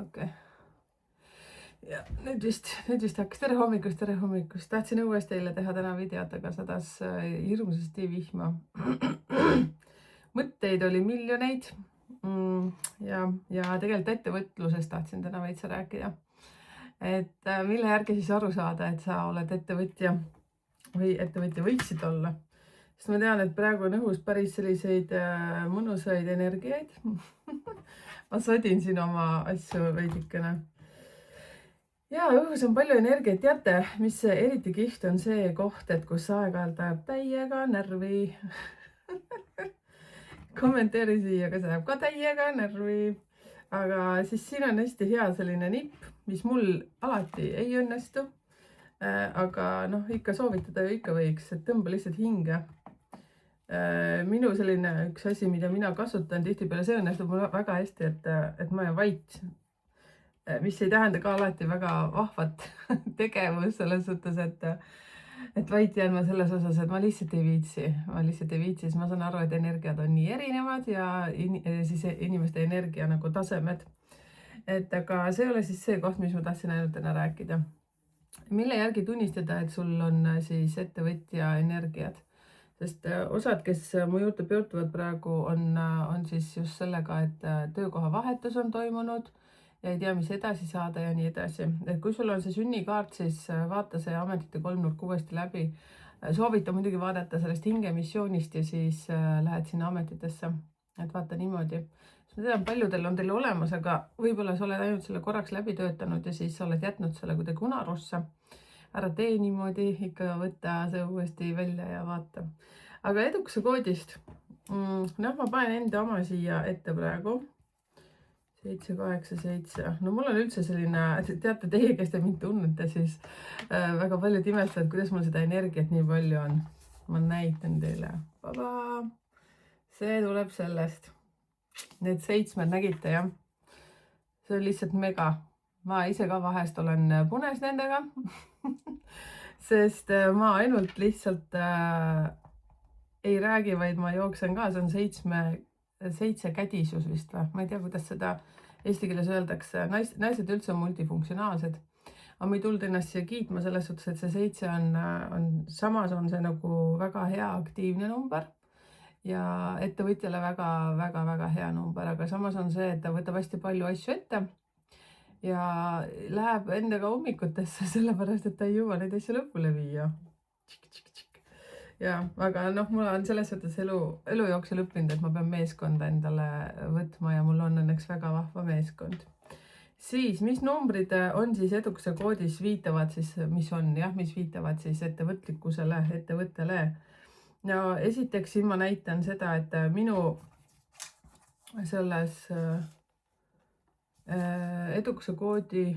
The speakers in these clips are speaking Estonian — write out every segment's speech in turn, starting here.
okei. Ja nüüd vist hakkas. Tere hommikust. Tahtsin õues teile teha täna videot, aga sadas hirmsasti vihma. Mõtteid oli miljoneid. Ja tegelikult ettevõtlusest tahtsin täna veitsa rääkida. Et mille järgi siis aru saada, et sa oled ettevõtja või ettevõtja võiksid olla. Sest ma tean, et praegu on õhus päris selliseid mõnusaid energiaid. Ma sodin siin oma asju veidikene. Ja õhus on palju energiat. Teate, mis eriti kihvt on see koht, et kus aeg-ajalt ajab täiega närvi. Kommenteeri siia, kas ajab ka täiega närvi. Aga siis siin on hästi hea selline nipp, mis mul alati ei õnnestu. Aga noh, ikka soovitada ju ikka võiks, et tõmba lihtsalt hinge. Minu selline üks asi, mida mina kasutan tihtipeale, see õnnestub mul väga hästi, et ma olen vait. Mis ei tähenda ka alati väga vahvat tegevus selles suhtes, et vait jään ma selles osas, et ma lihtsalt ei viitsi. Siis ma saan aru, et energiad on nii erinevad ja siis inimeste energia nagu tasemed. Et aga see ole siis see koht, mis ma tahtsin ainult täna rääkida. Mille järgi tunnistada, et sul on siis ettevõtja energiad? Sest osad, kes mu juurde pöörduvad praegu, on siis just sellega, et töökoha vahetus on toimunud ja ei tea, mis edasi saada ja nii edasi. Et kui sul on see sünnikaart, siis vaata see ametite kolmnurk uuesti läbi. Soovita muidugi vaadata sellest hingemissioonist ja siis lähed sinna ametitesse. Et vaata niimoodi. Ma tean, paljudel on teil olemas, aga võib-olla sa oled ainult selle korraks läbi töötanud ja siis oled jätnud selle kuidagi unarusse. Ära tee niimoodi, ikka võtta see uuesti välja ja vaata. Aga edukuse koodist. Noh, ma panen enda oma siia ette praegu. 787. No mul on üldse selline, teate teie, kes te mind tunnete, siis väga paljud imestavad, kuidas mul seda energiat nii palju on. Ma näitan teile. Baba! See tuleb sellest. Need 7 nägite, jah? See on lihtsalt mega. Ma ise ka vahest olen punes nendega. Sest ma ainult lihtsalt ei räägi, vaid ma jooksen ka. See on 7 kädisus vist või? Ma ei tea, kuidas seda eesti keeles öeldakse. Naised üldse on multifunktsionaalsed. Aga ma ei tulnud ennast siia kiitma selles suhtes, et see 7 samas on see nagu väga hea aktiivne number ja ettevõtjale väga hea number, aga samas on see, et ta võtab hästi palju asju ette ja läheb endaga ummikutesse, sellepärast, et ta ei jõua neid asju lõpule viia. Ja, aga noh, mul on selles suhtes elu jooksul õppinud, et ma pean meeskonda endale võtma ja mul on õnneks väga vahva meeskond. Siis, mis numbrid on siis edukuse koodis viitavad siis, mis viitavad siis ettevõtlikkusele, ettevõttele. Ja esiteks siin ma näitan seda, et minu selles edukuse koodi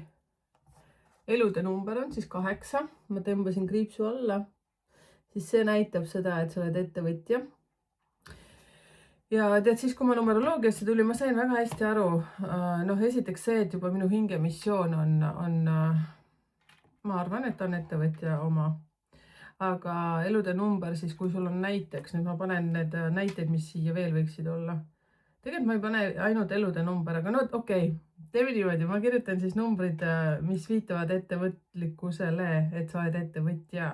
elude number on siis 8. Ma tõmbasin kriipsu alla. Siis see näitab seda, et sa oled ettevõtja. Ja tead, siis kui ma numeroloogiasse tuli, ma sain väga hästi aru. Noh, esiteks see, et juba minu hingemissioon on ma arvan, et on ettevõtja oma. Aga elude number siis, kui sul on näiteks, nüüd ma panen need näiteid, mis siia veel võiksid olla. Tegelikult ma ei pane ainult elude number, aga no okei. Teeme niimoodi, ma kirjutan siis numbrid, mis viitavad ettevõtlikkusele, et sa oled ettevõtja.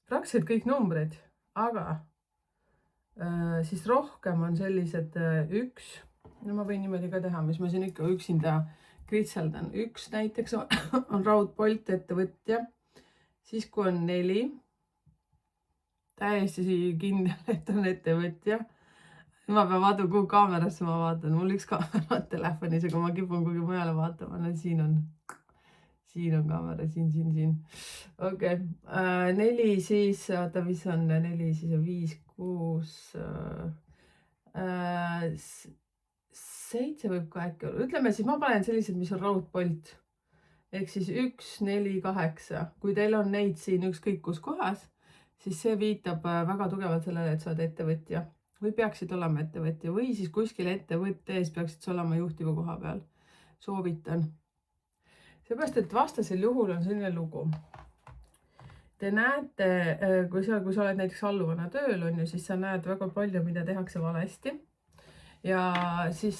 Praktiliselt kõik numbrid, aga siis rohkem on sellised 1. No ma võin niimoodi ka teha, mis ma siin ikka üksinda kritseldan. 1 näiteks on raudpolt ettevõtja. Siis kui on 4, täiesti kindel, et on ettevõtja. Ma pean vaatama, kuhu kaamerasse ma vaatan. Mul üks kaamera telefonis, aga ma kipun kuhugi mujale vaatama. No, siin on kaamera, siin. Okei. 4 siis, vaata, mis on 4, siis on 5, 6, 7 võib ka äkki olla. Ütleme siis, ma panen sellised, mis on raudpolt. Ehk siis 1, 4, 8. Kui teil on neid siin ükskõik kus kohas, siis see viitab väga tugevalt sellele, et sa oled ettevõtja. Või peaksid olema ettevõtja. Või siis kuskil ettevõttes peaksid sa olema juhtiva koha peal. Soovitan. Seepärast, et vastasel juhul on selline lugu. Te näete, kui sa oled näiteks alluvana tööl, siis sa näed väga palju, mida tehakse valesti. ja siis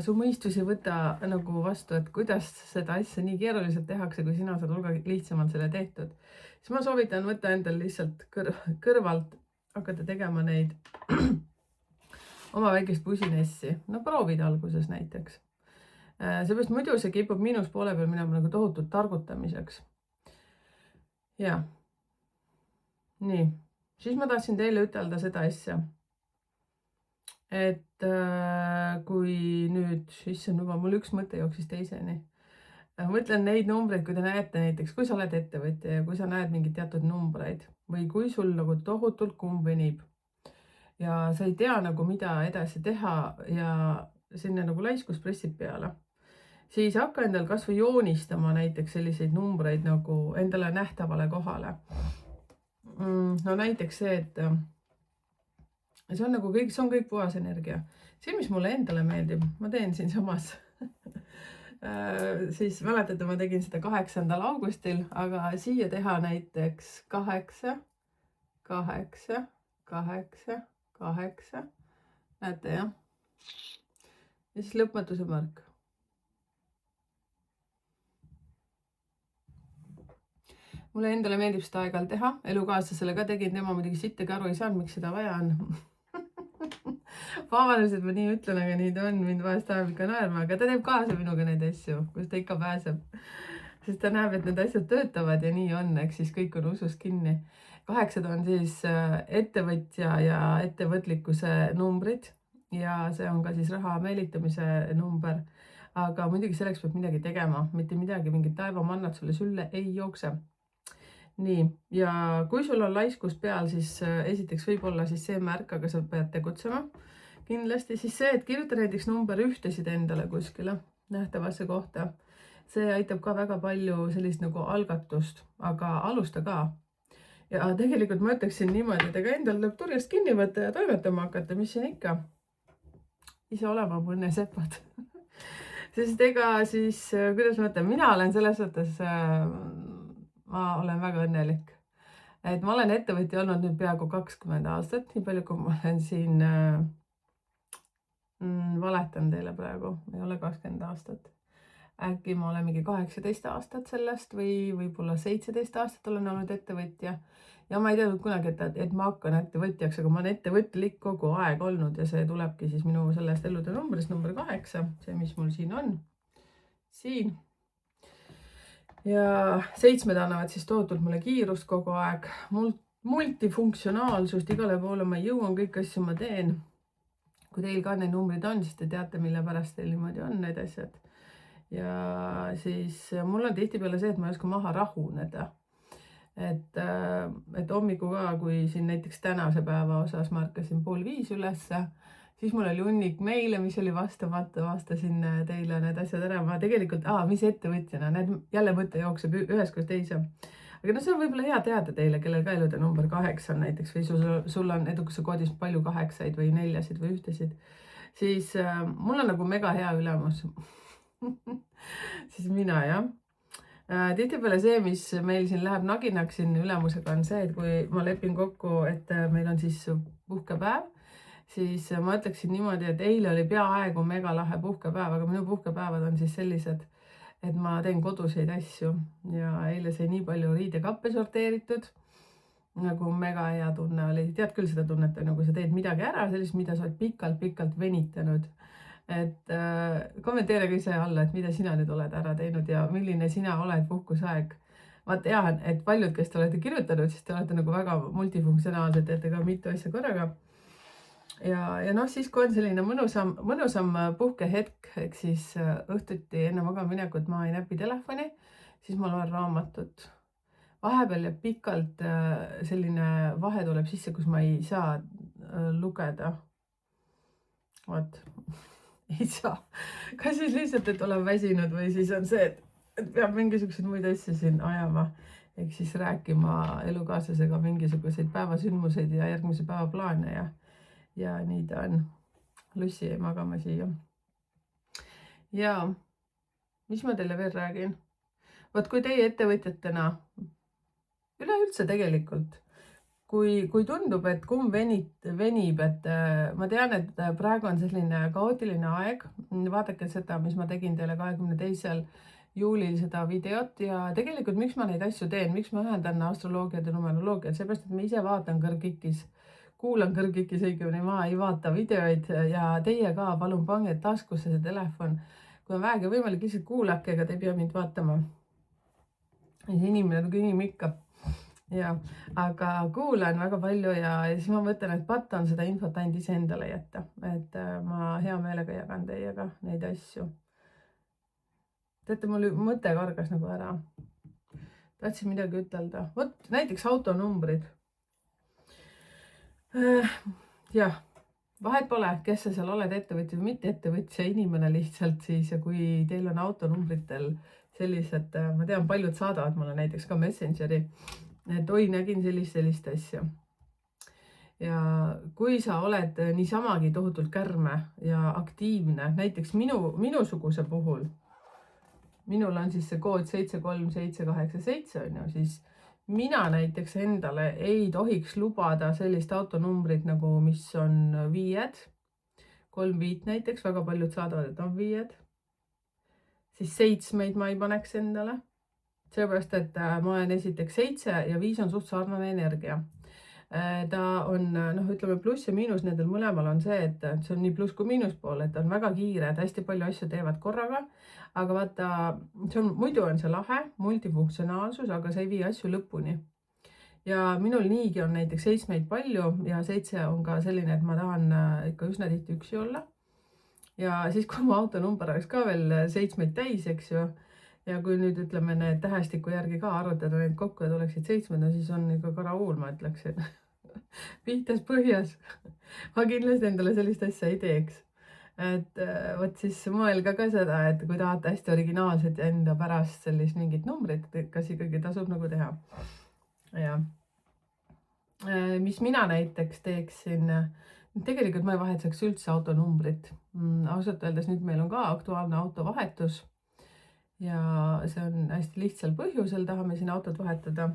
su mõistus ei võta nagu vastu, et kuidas seda asja nii keeruliselt tehakse, kui sina saad hulga lihtsamalt selle tehtud. Siis ma soovitan võtta endal lihtsalt kõrvalt hakata tegema neid oma väikest pusinessi. No proovid alguses näiteks. Seepärast muidu see kipub miinuspoole peal minema nagu tohutult targutamiseks. Ja. Nii. Siis ma tahtsin teile ütelda seda asja, et kui nüüd, issand juba, mul üks mõte jooksis teiseni. Mõtlen neid numbreid, kui te näete näiteks, kui sa oled ettevõtja ja kui sa näed mingeid teatud numbreid või kui sul nagu tohutult kumb venib ja sa ei tea nagu mida edasi teha ja sinna nagu laiskus pressib peale, siis hakka endal kas või joonistama näiteks selliseid numbreid nagu endale nähtavale kohale. No näiteks see, et see on nagu kõik, see on kõik puhas energia. See, mis mulle endale meeldib, ma teen siin samas. Siis mäletate, ma tegin seda 8. augustil, aga siia teha näiteks 8, 8, 8, 8. Näete jah? Ja siis lõpmatuse märk. Mulle endale meeldib seda aeg-ajalt teha, elukaaslasele ka tegin, tema muidugi sittagi aru ei saanud, miks seda vaja on. Vabandasid, ma nii ütlen, aga nii ta on, mind vahest ajab ikka naerma, aga ta teeb kaasa minuga neid asju, kus ta ikka pääseb. Sest ta näeb, et need asjad töötavad ja nii on, eks siis kõik on usust kinni. 8 on siis ettevõtja ja ettevõtlikkuse numbrid ja see on ka siis raha meelitamise number. Aga muidugi selleks peab midagi tegema, mitte midagi, mingid taevamannad sulle sülle ei jookse. Nii, ja kui sul on laiskus peal, siis esiteks võib-olla siis see märk, aga sa pead tegutsema. Kindlasti siis see, et kirjuta näiteks number 1 endale kuskile nähtavasse kohta. See aitab ka väga palju sellist nagu algatust, aga alusta ka. Ja tegelikult ma ütleksin niimoodi, et ega endal tuleb turjast kinni võtta ja toimetama hakata, mis siin ikka. Ise olema õnnesepad. Sest ega siis, kuidas ma ütlen, mina olen selles mõttes... Ma olen väga õnnelik. Et ma olen ettevõtja olnud nüüd peaaegu 20 aastat, nii palju kui ma olen siin valetan teile praegu, ei ole 20 aastat. Äkki ma olen mingi 18 aastat sellest või võib-olla 17 aastat olen olnud ettevõtja. Ja ma ei teadnud kunagi, et ma hakkan ettevõtjaks, aga ma olen ettevõtlik kogu aeg olnud ja see tulebki siis minu sellest elude numbrist number 8, see mis mul siin on. Siin. Ja 7 annavad siis tohutult mulle kiirust kogu aeg, multifunktsionaalsust, igale poole ma jõuan, kõik asju ma teen. Kui teil ka need numbrid on, siis te teate, mille pärast teil niimoodi on need asjad. Ja siis mul on tihtipeale see, et ma ei oska maha rahuneda. Et hommiku ka, kui siin näiteks tänase päeva osas ma ärkasin 4:30 ülesse, siis mul oli hunnik meile, mis oli vastamata, vastasin teile need asjad ära. Ma tegelikult, mis ettevõtjana, need jälle mõte jookseb ühest kui teise. Aga no see on võib-olla hea teada teile, kellel ka elude number 8 on näiteks või sul on edukuse koodis palju 8-id või 4-sid või 1-sid, siis mul on nagu mega hea ülemus. Siis mina, jah. Tihtipeale see, mis meil siin läheb naginaks siin ülemusega on see, et kui ma lepin kokku, et meil on siis puhkepäev, siis ma ütleksin niimoodi, et eile oli peaaegu mega lahe puhkepäev, aga minu puhkepäevad on siis sellised, et ma teen koduseid asju ja eile sai nii palju riidekappe sorteeritud, nagu mega hea tunne oli. Tead küll seda tunnet, nagu sa teed midagi ära, sellist, mida sa oled pikalt venitanud. Et kommenteerige ise alla, et mida sina nüüd oled ära teinud ja milline sina oled puhkusaeg. Ma tean, et paljud, kes te olete kirjutanud, siis te olete nagu väga multifunktsionaalsed, teete ka mitu asja korraga. Ja noh, siis kui on selline mõnusam puhkehetk, ehk siis õhtuti enne magama minekut ma ei näpi telefoni, siis ma loen raamatut. Vahepeal ja pikalt selline vahe tuleb sisse, kus ma ei saa lugeda. Vaat, ei saa. Kas siis lihtsalt, et olen väsinud või siis on see, et peab mingisuguseid muid asju siin ajama. Ehk siis rääkima elukaaslasega mingisuguseid päevasündmuseid ja järgmise päeva plaane ja nii ta on. Lussi jäi magama siia. Ja mis ma teile veel räägin? Vaat kui teie ettevõtjatena, üleüldse tegelikult, kui tundub, et kumb venib, et ma tean, et praegu on selline kaootiline aeg. Vaadake seda, mis ma tegin teile 22. juulil seda videot ja tegelikult miks ma neid asju teen, miks ma ühendan astroloogiat ja numeroloogiat, seepärast, et ma ise vaatan kõrgikis, kuulan kõrgikis õigemini, ma ei vaata videoid ja teie ka, palun pange taskusse see telefon. Kui on vähegi võimalik, lihtsalt kuulake, ega te ei pea mind vaatama. Inimene nagu inimene ikka. Ja, aga kuulan väga palju ja siis ma mõtlen, et patt on seda infot ainult ise endale jätta, et ma hea meelega jagan teiega neid asju. Teate, mul mõte kargas nagu ära. Tahtsin midagi ütelda. Vot näiteks autonumbrid. Jah, vahet pole, kes sa seal oled, ettevõtja või mitte ettevõtja, inimene lihtsalt siis ja kui teil on autonumbritel sellised, ma tean, paljud saadavad mulle näiteks ka Messengeri, et oi, nägin sellist asja. Ja kui sa oled niisamagi tohutult kärme ja aktiivne, näiteks minusuguse puhul, minul on siis see kood 73787 on ju, siis mina näiteks endale ei tohiks lubada sellist autonumbrit nagu, mis on 5, 3 5 näiteks, väga paljud saadavad, et on 5. Siis 7 ma ei paneks endale. Seepärast, et ma olen esiteks 7 ja 5 on suht sarnane energia. Ta on, ütleme, pluss ja miinus nendel mõlemal on see, et see on nii pluss kui miinus pool, et on väga kiire, et hästi palju asju teevad korraga. Aga vaata, muidu on see lahe, multifunktsionaalsus, aga see ei vii asju lõpuni. Ja minul niigi on näiteks 7 palju ja 7 on ka selline, et ma tahan ikka üsna tihti üksi olla. Ja siis, kui mu autonumber oleks ka veel 7 täis, eks ju, ja kui nüüd ütleme need tähestiku järgi ka arvutada need kokku ja tuleksid 7, siis on ikka karauul, ma ütleksin. Pihtas põhjas. Ma kindlasti endale sellist asja ei teeks. Et võt siis mõelge ka seda, et kui tahate hästi originaalset ja enda pärast sellist mingit numbrit, kas ikkagi tasub nagu teha. Ja. Mis mina näiteks teeksin, tegelikult ma ei vahetaks üldse autonumbrit. Ausalt öeldes nüüd meil on ka aktuaalne autovahetus. Ja see on hästi lihtsal põhjusel, tahame siin autot vahetada.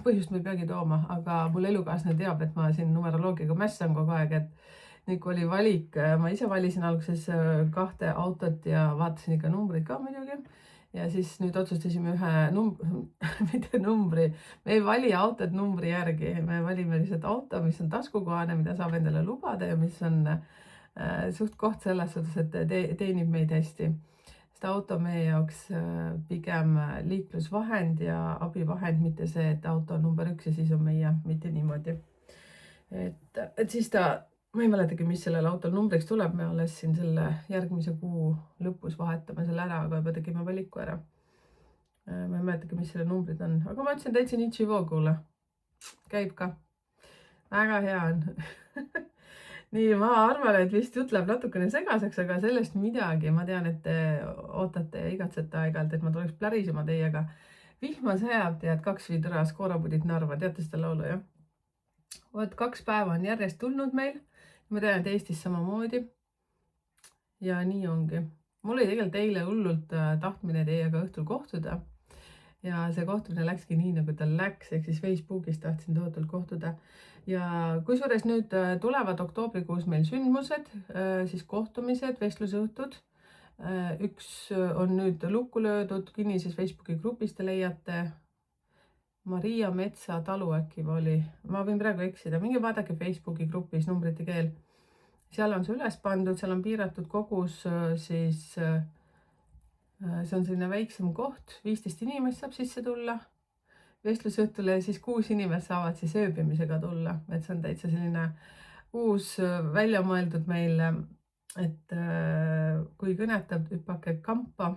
Põhjust me ei peagi tooma, aga mul elukaaslane teab, et ma siin numeroloogiaga mässan kogu aeg, et nüüd kui oli valik, ma ise valisin alguses 2 autot ja vaatasin ikka numbrid ka muidugi. Ja siis nüüd otsustasime mitte numbri, me ei vali autot numbri järgi, me valime lihtsalt auto, mis on taskukohane, mida saab endale lubada ja mis on suht koht selles suhtes, et teenib meid hästi. Auto meie jaoks pigem liiklusvahend ja abivahend, mitte see, et auto on number 1 ja siis on meie, mitte niimoodi. Et siis ma ei mäletagi, mis sellel autol numbriks tuleb, me alles siin selle järgmise kuu lõpus vahetame selle ära, aga juba tegime valiku ära. Ma ei mäletagi, mis selle numbrid on, aga ma ütlesin täitsa Nichivoo, kuule, käib ka. Väga hea on. Nii, ma arvan, et vist jutt läheb natukene segaseks, aga sellest midagi. Ma tean, et te ootate ja igatsete aegalt, et ma tuleks plärisema teiega. Vihma sajab, tead, 2 vidras, koorapudid Narva, teate seda laulu, jah? Vot 2 päeva on järjest tulnud meil. Ma tean, et Eestis samamoodi. Ja nii ongi. Mul oli tegelikult eile hullult tahtmine teiega õhtul kohtuda. Ja see kohtumine läkski nii, nagu ta läks, ehk siis Facebookis tahtsin tohutult kohtuda. Ja kusjuures nüüd tulevad oktoobrikuus meil sündmused, siis kohtumised, vestlusõhtud. Üks on nüüd lukku löödud, kinnises Facebooki grupis te leiate. Maria Metsa talu äkki oli. Ma võin praegu eksida. Minge vaadake Facebooki grupis numbrite keel. Seal on see üles pandud, seal on piiratud kogus, siis see on selline väiksem koht, 15 inimest saab sisse tulla vestlusõhtule ja siis 6 inimest saavad siis ööbimisega tulla, et see on täitsa selline uus välja mõeldud meil, et kui kõnetab, hüppake kampa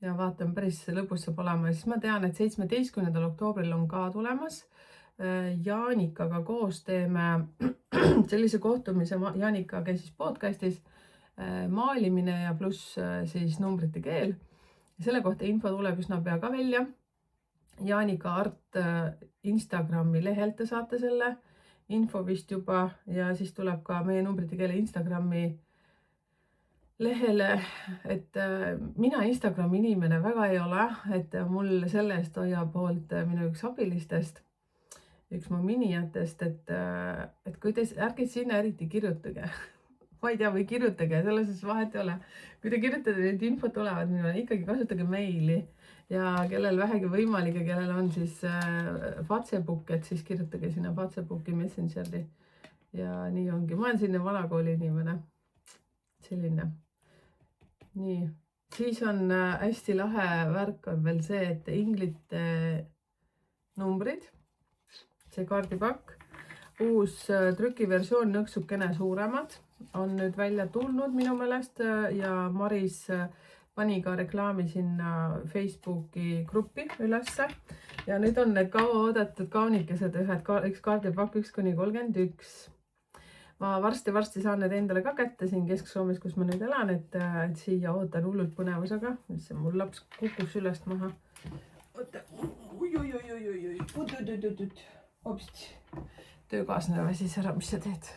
ja vaatame, päris lõbus saab olema. Ja siis ma tean, et 17. oktoobril on ka tulemas Jaanikaga koos teeme sellise kohtumise, Jaanika käis siis podcastis, maalimine ja pluss siis numbrite keel. Selle kohta info tuleb üsna pea ka välja. Jaanika Art Instagrami lehelt te saate selle info vist juba ja siis tuleb ka meie numbrite keele Instagrami lehele, et mina Instagrami inimene väga ei ole, et mul selle eest hoiab poolt minu üks abilistest. üks mu minijatest, et kui te, ärge sinna eriti kirjutage ma ei tea, või kirjutage, selles suhtes vahet ei ole. Kui te kirjutate, need infod tulevad minule, ikkagi kasutage meili ja kellel vähegi võimalik ja kellel on siis Facebook, et siis kirjutage sinna Facebooki Messengeri ja nii ongi. Ma olen selline vanakooli inimene, selline. Nii, siis on hästi lahe värk on veel see, et inglite numbrid, see kaardipakk, uus trükiversioon nõksukene suuremad on nüüd välja tulnud minu meelest ja Maris pani ka reklaami sinna Facebooki gruppi ülesse ja nüüd on need kaua oodatud kaunikesed, üks kaardipakk 1–31. Ma varsti saan need endale ka kätte siin Kesk-Soomes, kus ma nüüd elan, et siia ootan hullult põnevusega. Mul laps kukkus ülest maha. Oota, hopsti, töökaaslane väsis ära, mis sa teed?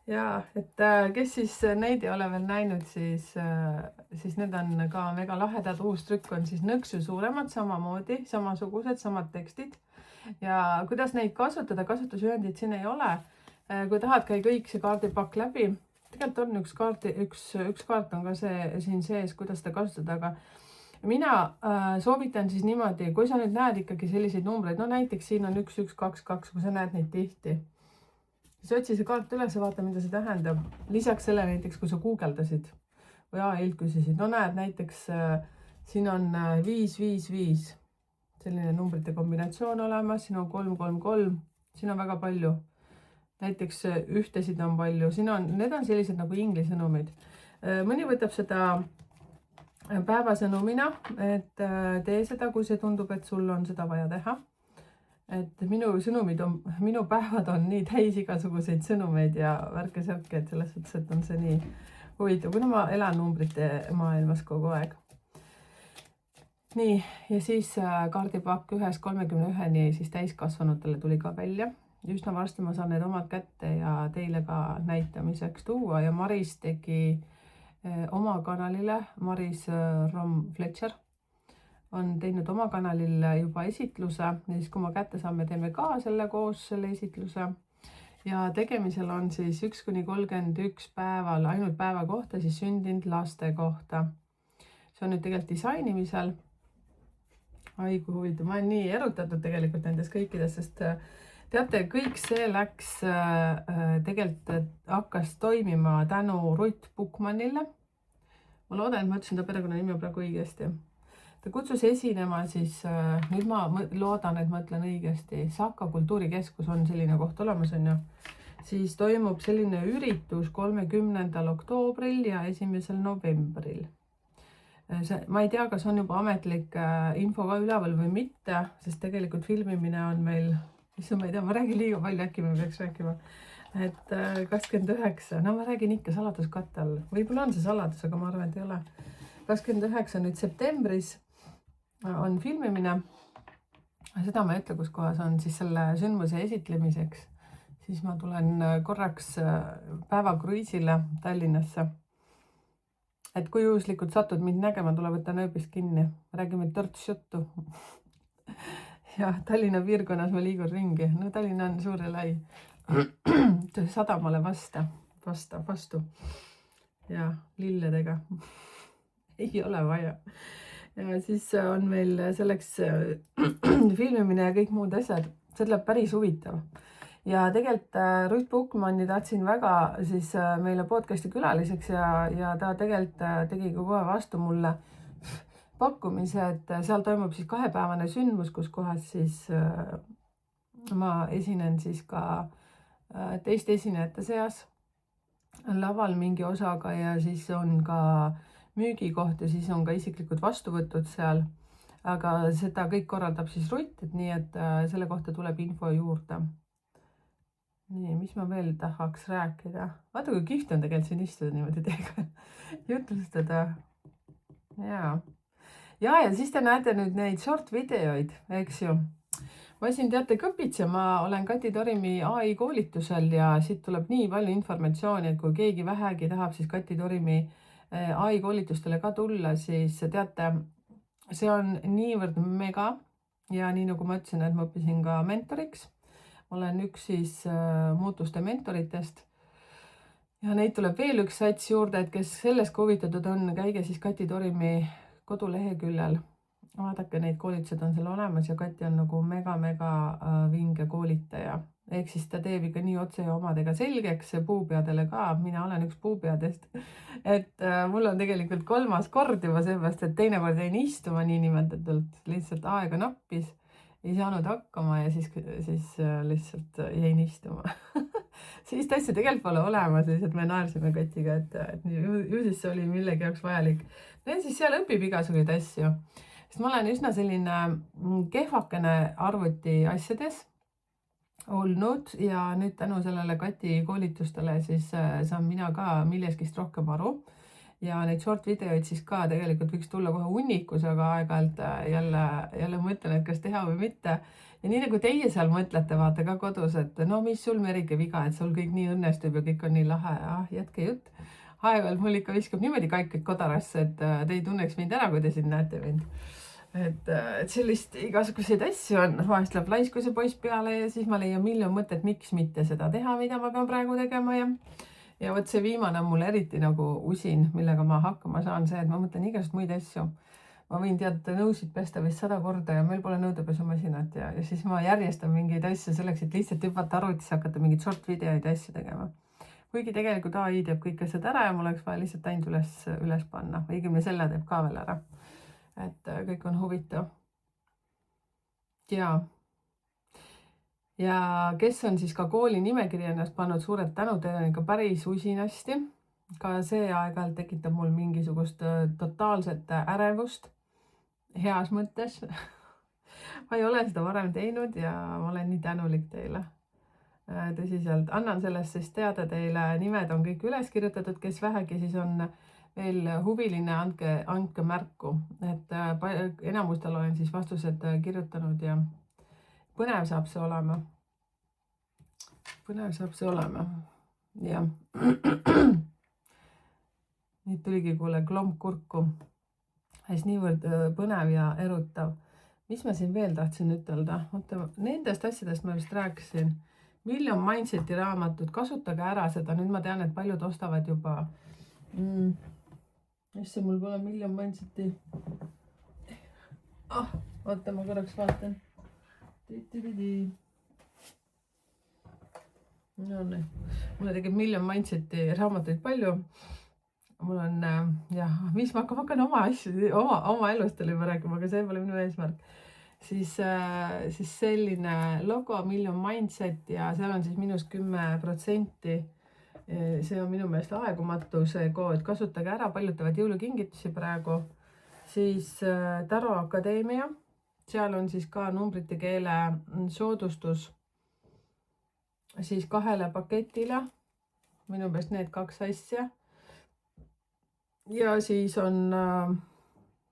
ja, et kes siis neid ei ole veel näinud, siis need on ka mega lahedad. Uus trükk on siis nõksu suuremad, samamoodi, samasugused, samad tekstid. Ja kuidas neid kasutada, kasutusjuhendid siin ei ole. Kui tahad, käi kõik see kaardipakk läbi. Tegelikult on üks kaart on ka siin sees, kuidas seda kasutada, aga mina soovitan siis niimoodi, kui sa nüüd näed ikkagi selliseid numbreid, no näiteks siin on 1122, kui sa näed neid tihti. Siis otsi see kaart üles ja vaata, mida see tähendab. Lisaks selle näiteks, kui sa guugeldasid või AI-lt küsisid, no näed näiteks siin on 555, selline numbrite kombinatsioon olemas, siin on 333, siin on väga palju. Näiteks ühtesid on palju, need on sellised nagu inglisõnumid. Mõni võtab seda päevasõnumina, et tee seda, kui see tundub, et sul on seda vaja teha. Et minu päevad on nii täis igasuguseid sõnumeid ja värke-särke, et selles suhtes, et on see nii huvitav, kuna ma elan numbrite maailmas kogu aeg. Nii, ja siis kaardipakk 1–31 siis täiskasvanutele tuli ka välja. Üsna varsti ma saan need omad kätte ja teile ka näitamiseks tuua ja Maris tegi oma kanalile, Maris Rom-Fletcher on teinud oma kanalil juba esitluse ja siis kui ma kätte saame, teeme ka koos selle esitluse ja tegemisel on siis 1–31 päeval, ainult päeva kohta, siis sündinud laste kohta. See on nüüd tegelikult disainimisel. Ai, kui huvitav, ma olen nii erutatud tegelikult nendes kõikides, sest teate, kõik see läks, tegelikult hakkas toimima tänu Rutt Buchmannile. Ma loodan, et ma ütlesin ta perekonnanime praegu õigesti. Ta kutsus esinema siis, nüüd ma loodan, et ma ütlen õigesti, Saka kultuurikeskus on selline koht olemas, on ju. Siis toimub selline üritus 30. oktoobril ja 1. novembril. Ma ei tea, kas on juba ametlik info ka üleval või mitte, sest tegelikult filmimine on meil, ma ei tea, ma räägin liiga palju, äkki me peaks rääkima, et 29, no ma räägin ikka saladuskatte all, võib-olla on see saladus, aga ma arvan, et ei ole. 29 nüüd septembris on filmimine, seda ma ei ütle, kus kohas on siis selle sündmuse esitlemiseks, siis ma tulen korraks päevakruiisile Tallinnasse. Et kui juhuslikult satud mind nägema, tule võtta nööbist kinni, räägime törts juttu. Ja Tallinna piirkonnas ma liigun ringi. No Tallinna on suur ja lai. Sadamale vastu. Ja lilledega. Ei ole vaja. Ja siis on meil selleks filmimine ja kõik muud asjad. See tuleb päris huvitav. Ja tegelikult Rutt Buchmanni tahtsin väga siis meile podcasti külaliseks ja ta tegelikult tegi kohe vastu mulle pakkumise, et seal toimub siis 2-päevane sündmus, kus kohas siis ma esinen siis ka teiste esinejate seas laval mingi osaga ja siis on ka müügikoht ja siis on ka isiklikud vastuvõtud seal. Aga seda kõik korraldab siis Rutt, et nii, et selle kohta tuleb info juurde. Nii, mis ma veel tahaks rääkida? Vaata, kui kihvt on tegelikult siin istuda niimoodi teiega jutlustada. Ja siis te näete nüüd neid short videoid, eks ju. Ma siin teate kõpitse, ma olen Kati Torimi AI koolitusel ja siit tuleb nii palju informatsiooni, et kui keegi vähegi tahab siis Kati Torimi AI koolitustele ka tulla, siis teate, see on niivõrd mega, ja nii nagu ma ütlesin, et ma õppisin ka mentoriks. Olen üks siis muutuste mentoritest ja neid tuleb veel üks sats juurde, et kes sellest huvitatud on, käige siis Kati Torimi koduleheküljel. Vaadake, neid koolitused on seal olemas ja Kati on nagu mega vinge koolitaja. Ehk siis ta teeb ikka nii otse ja omadega selgeks puupeadele ka. Mina olen üks puupeadest. Et mul on tegelikult 3. kord juba seepärast, et teine kord jäin istuma niinimetatult. Lihtsalt aega nappis, ei saanud hakkama ja siis lihtsalt jäin istuma. Sellist asja tegelikult pole olemas, lihtsalt me naersime Katiga, et ju siis see oli millegi jaoks vajalik. Ja siis seal õpib igasuguseid asju. Sest ma olen üsna selline kehvakene arvuti asjades olnud ja nüüd tänu sellele Kati koolitustele siis saan mina ka milleskist rohkem aru. Ja neid short videoid siis ka tegelikult võiks tulla kohe hunnikus, aga aeg-ajalt jälle mõtlen, et kas teha või mitte. Ja nii nagu teie seal mõtlete, vaata ka kodus, et no mis sul Merike viga, et sul kõik nii õnnestub ja kõik on nii lahe. Jätke jutt. Aeg-ajalt mul ikka viskab niimoodi kaikid kodarasse, et te ei tunneks mind ära, kui te siin näete mind. Et sellist igasuguseid asju on, vahest läheb laiskuse poiss peale ja siis ma leian miljon mõtet, miks mitte seda teha, mida ma pean praegu tegema. Ja võt see viimane on mul eriti nagu usin, millega ma hakkama saan, see, et ma mõtlen igasugust muid asju. Ma võin teada nõusid pesta vist 100 korda ja meil pole nõudepesumasinat ja siis ma järjestan mingeid asju selleks, et lihtsalt hüpata arvutis hakata mingeid short videoid ja asju tegema. Kuigi tegelikult AI teeb kõik asjad ära ja mul oleks vaja lihtsalt ainult üles panna. Õigemini selle teeb ka veel ära. Et kõik on huvitav. Ja kes on siis ka kooli nimekirja ennast pannud, suured tänud, teil on ikka päris usinasti. Ka see aeg-ajalt tekitab mul mingisugust totaalset ärevust heas mõttes. Ma ei ole seda varem teinud ja ma olen nii tänulik teile. Tõsiselt annan sellest siis teada teile, nimed on kõik üles kirjutatud, kes vähegi siis on veel huviline, andke märku, et enamustel olen siis vastused kirjutanud ja põnev saab see olema. Ja nüüd tuligi kuule klomp kurku. Hästi niivõrd põnev ja erutav. Mis ma siin veel tahtsin ütelda? Nendest asjadest ma vist rääkisin. Million Mindseti raamatut, kasutage ära seda. Nüüd ma tean, et paljud ostavad juba Isse, mul pole Million Mindseti. Oota, ma korraks vaatan. No nii. Mulle tegeb Million Mindseti raamatuid palju. Mul on, mis ma hakkan oma asju, oma elustele juba rääkima, aga see pole minu eesmärk. Siis selline logo Million Mindset ja seal on siis minus 10%. See on minu meelest aegumatu see kood, kasutage ära, paljud teevad jõulukingitusi praegu. Siis Taro Akadeemia, seal on siis ka numbrite keele soodustus siis 2 paketile, minu meelest need 2 asja. Ja siis on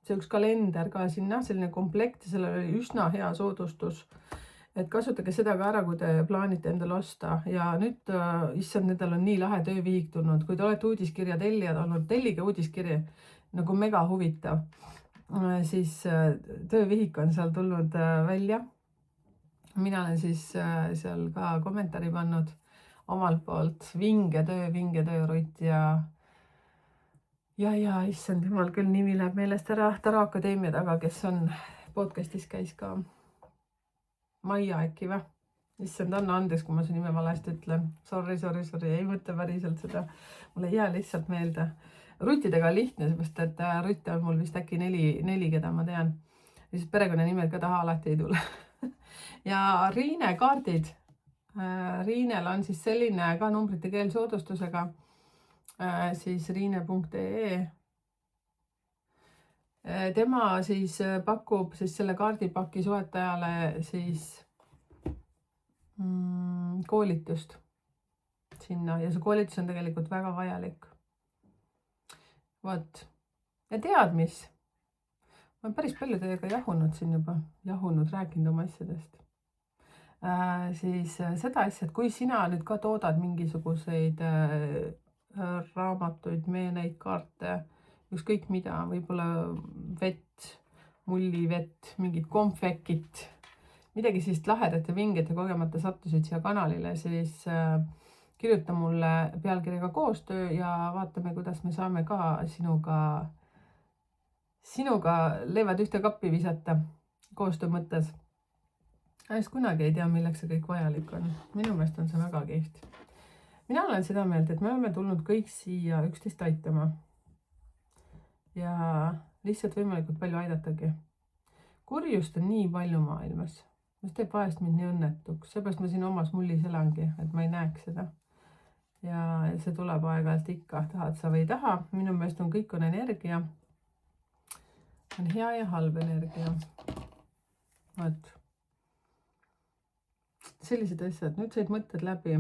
see üks kalender ka sinna, selline komplekt ja sellel oli üsna hea soodustus. Et kasutage seda ka ära, kui te plaanite endale osta. Ja nüüd, issand, nendel on nii lahe töövihik tulnud. Kui te olete uudiskirja tellijad olnud, tellige uudiskiri, nagu mega huvitav. Siis töövihik on seal tulnud välja. Mina olen siis seal ka kommentaari pannud omalt poolt. Vinge töö Rutt ja issand jumal, küll nimi läheb meelest ära. Taro Akadeemia taga, kes on podcastis käis ka. Maia äkki või? Issand, anna andeks, kui ma su nime valesti ütlen. Sorry, ei mõtle päriselt seda. Mulle ei jää lihtsalt meelde. Ruttidega lihtne, seepärast, et Rutt on mul vist äkki 4, keda ma tean. Lihtsalt perekonnanimed ka taha alati ei tule. Ja Riine kaardid. Riinel on siis selline ka numbrite keel soodustusega. Siis riine.ee. Tema siis pakub siis selle kaardipaki soetajale siis koolitust sinna ja see koolitus on tegelikult väga vajalik. Vot. Ja tead mis? Ma olen päris palju teiega jahunud siin juba, rääkinud oma asjadest. Siis seda asja, et kui sina nüüd ka toodad mingisuguseid raamatuid, meeneid, kaarte, ükskõik mida, võib-olla vett, mullivett, mingit komfekit, midagi sellist lahedat ja vinget ja kogemata sattusid siia kanalile, siis kirjuta mulle pealkirjaga koostöö ja vaatame, kuidas me saame ka sinuga leivad ühte kappi visata koostöö mõttes. Sest kunagi ei tea, milleks see kõik vajalik on. Minu meelest on see väga kihvt. Mina olen seda meelt, et me oleme tulnud kõik siia üksteist aitama ja lihtsalt võimalikult palju aidatagi. Kurjust on nii palju maailmas. See teeb vahest mind nii õnnetuks, seepärast ma siin omas mullis elangi, et ma ei näeks seda. Ja see tuleb aeg-ajalt ikka, tahad sa või ei taha. Minu meelest on kõik on energia. On hea ja halb energia. Vaat. Sellised asjad. Nüüd said mõtted läbi.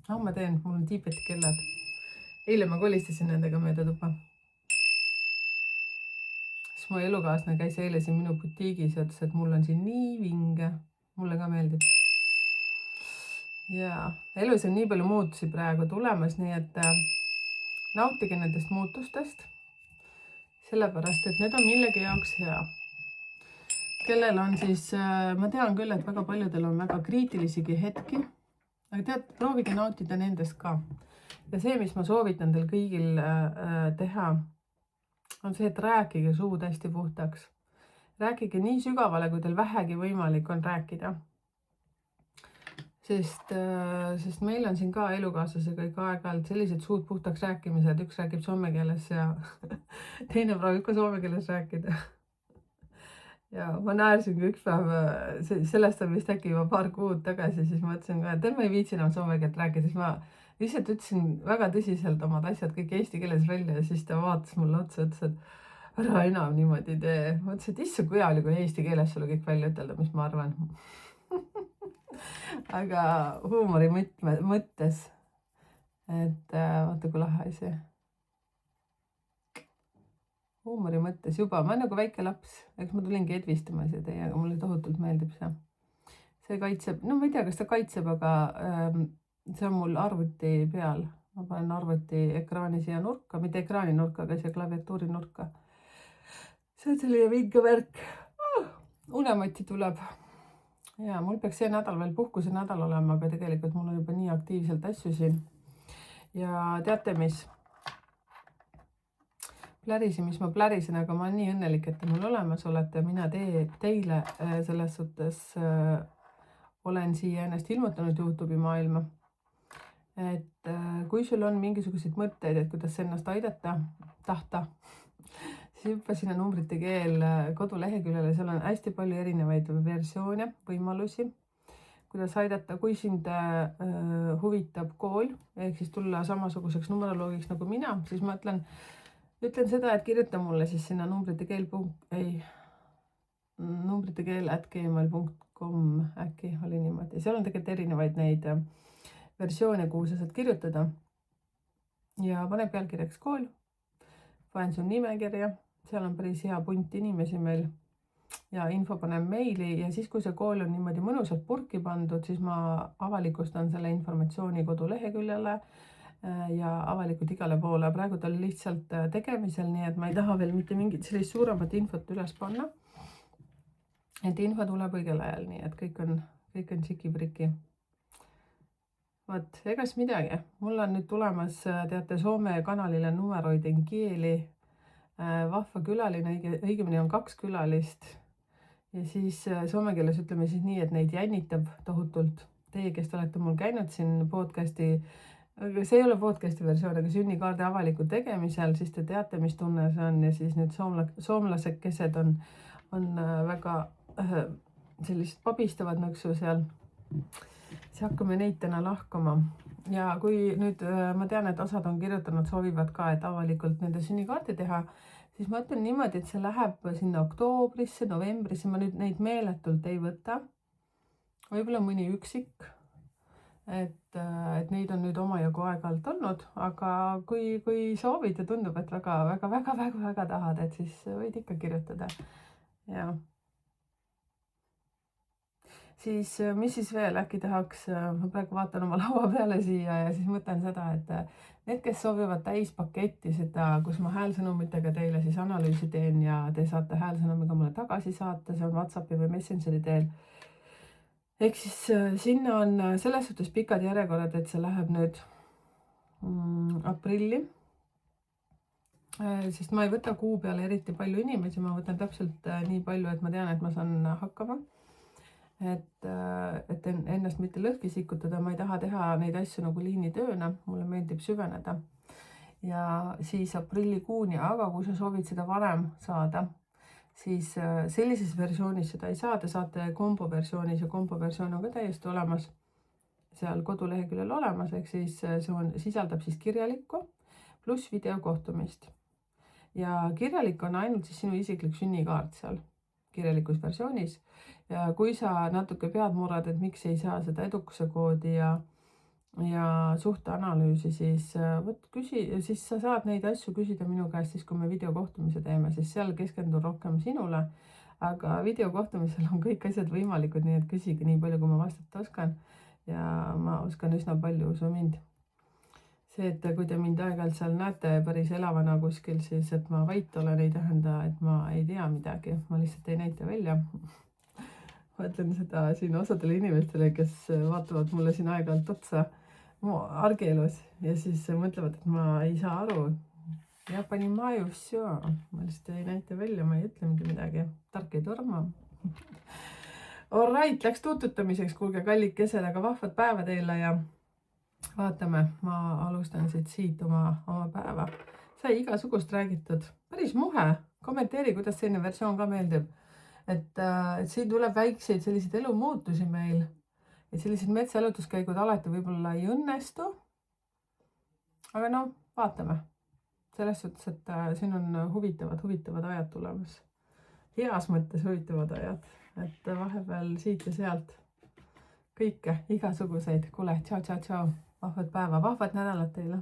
Ma teen, mul on Tiibeti kellad. Eile ma kolistasin nendega mööda tuba. Siis mu elukaasne käis eile siin minu butiigis ja ütles, et mul on siin nii vinge. Mulle ka meeldib. Ja elus on nii palju muutusi praegu tulemas, nii et nautige nendest muutustest, sellepärast, et need on millegi jaoks hea. Kellel on siis, ma tean küll, et väga paljudel on väga kriitilisigi hetki, aga tead, proovige nautida nendest ka. Ja see, mis ma soovitan teil kõigil teha, on see, et rääkige suud hästi puhtaks. Rääkige nii sügavale, kui teil vähegi võimalik on rääkida. Sest meil on siin ka elukaaslasega ikka aeg-ajalt sellised suud puhtaks rääkimised. Üks räägib soome keeles ja teine proovib ka soome keeles rääkida. Ja ma naersin kui üks päev, sellest on vist äkki juba paar kuud tagasi, siis mõtlesin ka, et ma ei viitsi enam soome keelt rääkida, siis ma lihtsalt ütlesin väga tõsiselt omad asjad kõik eesti keeles välja ja siis ta vaatas mulle otsa, ütles, et ära enam niimoodi tee. Ma ütlesin, et issa kui hea oli, kui eesti keeles sulle kõik välja ütelda, mis ma arvan. Aga huumori mõttes, et vaata kui lahe asi. Huumori mõttes juba, ma olen nagu väike laps, eks ma tulingi edvistama siia teie, aga mulle tohutult meeldib see. See kaitseb, no ma ei tea, kas ta kaitseb, aga see on mul arvuti peal. Ma panen arvuti ekraani siia nurka, mitte ekraani nurka, aga siia klaviatuuri nurka. See on selline vinge värk. Unemati tuleb. Ja mul peaks see nädal veel puhkuse nädal olema, aga tegelikult mul on juba nii aktiivselt asju siin. Ja teate mis? Plärisin, mis ma plärisin, aga ma olen nii õnnelik, et te mul olemas olete. Mina teile selles suhtes olen siia ennast ilmutanud YouTube'i maailma. Et kui sul on mingisuguseid mõtteid, et kuidas ennast aidata, tahta, siis hüppa sinna numbrite keel koduleheküljele, seal on hästi palju erinevaid versioone, võimalusi, kuidas aidata, kui sind huvitab kool, ehk siis tulla samasuguseks numeroloogiks nagu mina, siis ma ütlen seda, et kirjuta mulle siis sinna numbritekeel@gmail.com äkki oli niimoodi. Seal on tegelikult erinevaid neid versioone, kuhu sa saad kirjutada ja pane pealkirjaks kool, panen su nimekirja, seal on päris hea punt inimesi meil ja info panen meili ja siis, kui see kool on niimoodi mõnusalt purki pandud, siis ma avalikustan selle informatsiooni koduleheküljele ja avalikult igale poole. Praegu ta oli lihtsalt tegemisel, nii et ma ei taha veel mitte mingit sellist suuremat infot üles panna. Et info tuleb õigel ajal, nii et kõik on tšiki-priki. Vaat, egas midagi. Mul on nüüd tulemas, teate, Soome kanalile numeroiden keeli. Vahva külaline, õigemini on 2 külalist. Ja siis soome keeles ütleme siis nii, et neid jännitab tohutult. Teie, kes te olete mul käinud siin podcasti, see ei ole podcasti versioon, aga sünnikaarde avaliku tegemisel, siis te teate, mis tunne see on. Ja siis nüüd soomlasekesed on väga sellist pabistavad nõksu seal. Siis hakkame neid täna lahkama. Ja kui nüüd ma tean, et osad on kirjutanud, soovivad ka, et avalikult nende sünnikaardi teha, siis ma ütlen niimoodi, et see läheb sinna oktoobrisse, novembrisse, ma nüüd neid meeletult ei võta. Võib-olla mõni üksik, et neid on nüüd omajagu aeg-ajalt olnud, aga kui soovid ja tundub, et väga tahad, et siis võid ikka kirjutada. Ja. Siis mis siis veel äkki tahaks, ma praegu vaatan oma laua peale siia ja siis mõtlen seda, et need, kes soovivad täispaketti seda, kus ma häälsõnumitega teile siis analüüsi teen ja te saate häälsõnumiga mulle tagasi saata, see on WhatsAppi või Messengeri teel. Ehk siis sinna on selles suhtes pikad järjekorrad, et see läheb nüüd aprilli. Sest ma ei võta kuu peale eriti palju inimesi, ma võtan täpselt nii palju, et ma tean, et ma saan hakkama. Et ennast mitte lõhki sikutada, ma ei taha teha neid asju nagu liinitööna, mulle meeldib süveneda. Ja siis aprillikuuni, aga kui sa soovid seda varem saada, siis sellises versioonis seda ei saa, te saate kombo versioonis ja kombo versioon on ka täiesti olemas seal koduleheküljel olemas, ehk siis see sisaldab siis kirjalikku pluss videokohtumist. Ja kirjalik on ainult siis sinu isiklik sünnikaart seal kirjalikus versioonis. Ja kui sa natuke pead murad, et miks ei saa seda edukuse koodi ja suhteanalüüsi, siis siis sa saad neid asju küsida minu käest siis, kui me videokohtumise teeme, siis seal keskendun rohkem sinule, aga videokohtumisel on kõik asjad võimalikud, nii et küsige nii palju, kui ma vastata oskan ja ma oskan üsna palju usu mind. See, et kui te mind aeg-ajalt seal näete päris elavana kuskil, siis et ma vait olen, ei tähenda, et ma ei tea midagi, ma lihtsalt ei näita välja. Ma ütlen seda siin osadele inimestele, kes vaatavad mulle siin aeg-ajalt otsa argielus ja siis mõtlevad, et ma ei saa aru. Ja понимаю всё. Ma lihtsalt ei näita välja, ma ei ütle midagi. Tark ei torma. All right, läks tuututamiseks, kuulge kallikesed, aga vahvad päeva teile ja vaatame, ma alustan siit oma päeva. Sai igasugust räägitud. Päris muhe. Kommenteeri, kuidas selline versioon ka meeldib. Et siin tuleb väikseid selliseid elumuutusi meil. Et sellised metsaelutuskäigud alati võib-olla ei õnnestu. Aga no, vaatame. Selles suhtes, et siin on huvitavad ajad tulemas. Heas mõttes huvitavad ajad. Et vahepeal siit ja sealt kõike, igasuguseid. Kuule, tšau. Vahvad päeva, vahvad nädalat teile.